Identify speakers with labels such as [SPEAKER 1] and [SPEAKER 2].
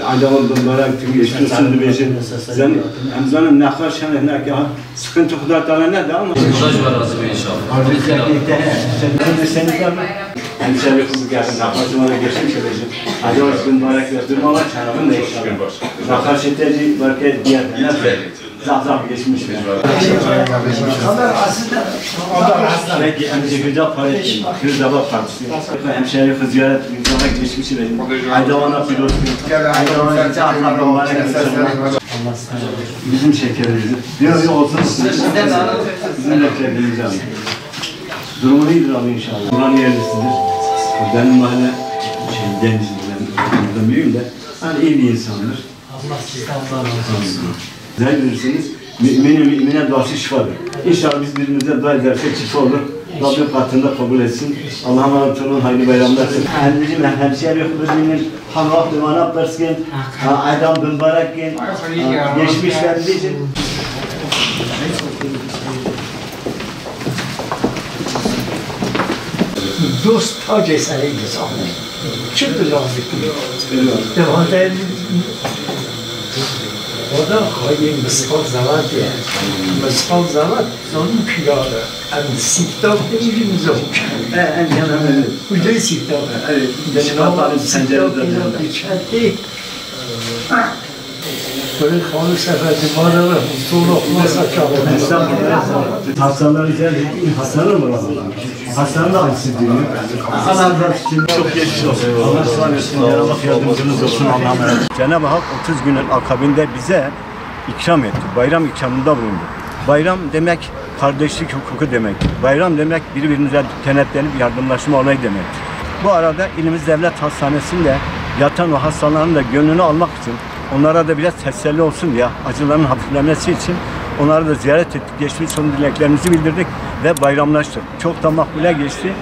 [SPEAKER 1] Adamın bunlara geçmiş olsun diyeceğim. Sen Hamza'nın ne kadar şanı ne ya sıkıntı kadar tane ne de ama.
[SPEAKER 2] Kulaç var azı bir inşallah.
[SPEAKER 1] Sen de hemşehri kızı gelsin. Naklaşımana geçmiş olacak. Hadi olsun mübarek verdim ama çanağın ne inşallah. Naklaşeteci varken diğer ne zah geçmiş. Peki hemşehri'de para ettim. Kırızdaba partisi. Hemşehri kız ziyaret videoda geçmiş olacak. Aydavan'a pilot. Aydavan'a gidecek. Allah'ın mübarek versin. Bizim şekerimizi. Yok olsun. Bizim de şekerimizi alın. Durumu iyidir abi inşallah. Buranın yerlisidir. Benim mahalle Denizli'den büyüğüm de hani iyi bir insandır.
[SPEAKER 3] Allah sizden razı olsun.
[SPEAKER 1] Güzel bilirsiniz. Mümine duası şifadır. İnşallah biz birbirimize dua edersek şifa olur. Rabbim katında kabul etsin. Allah'a emanet olun. Hayırlı bayramlar. Anneciğim hemşehri kızının hamrak dumanı versin. Adam mübarek gen. Geçmiş verdiğin.
[SPEAKER 3] دوست تاج سر انسان چه لازم کنید دوادن خدا خواهی مسکال زواده مسکال زواد زانو پیاده ام سیفتاب نمیریم زوک کجای سیفتاب؟ سیفتاب اینا بچنده böyle kanun seferde mağaralar, mutluluğu olmazsa çağırır.
[SPEAKER 1] Hastalar içerisinde hastalar mı var? Hastanın da acısı diyor. Allah'ın için çok geçmiş olsun. Allah ısrar etsin. Cenab-ı Hak yardımcınız olsun. Allah'a emanet. Cenab-ı Hak 30 günün akabinde bize ikram etti. Bayram ikramında bulundu. Bayram demek kardeşlik hukuku demek. Bayram demek birbirimize kenetlenip yardımlaşma olayı demek. Bu arada İlimiz Devlet Hastanesi'nde yatan o hastaların da gönlünü almak için onlara da biraz teselli olsun diye acıların hafiflemesi için onları da ziyaret ettik. Geçmiş son dileklerimizi bildirdik ve bayramlaştık. Çok da makbule geçti.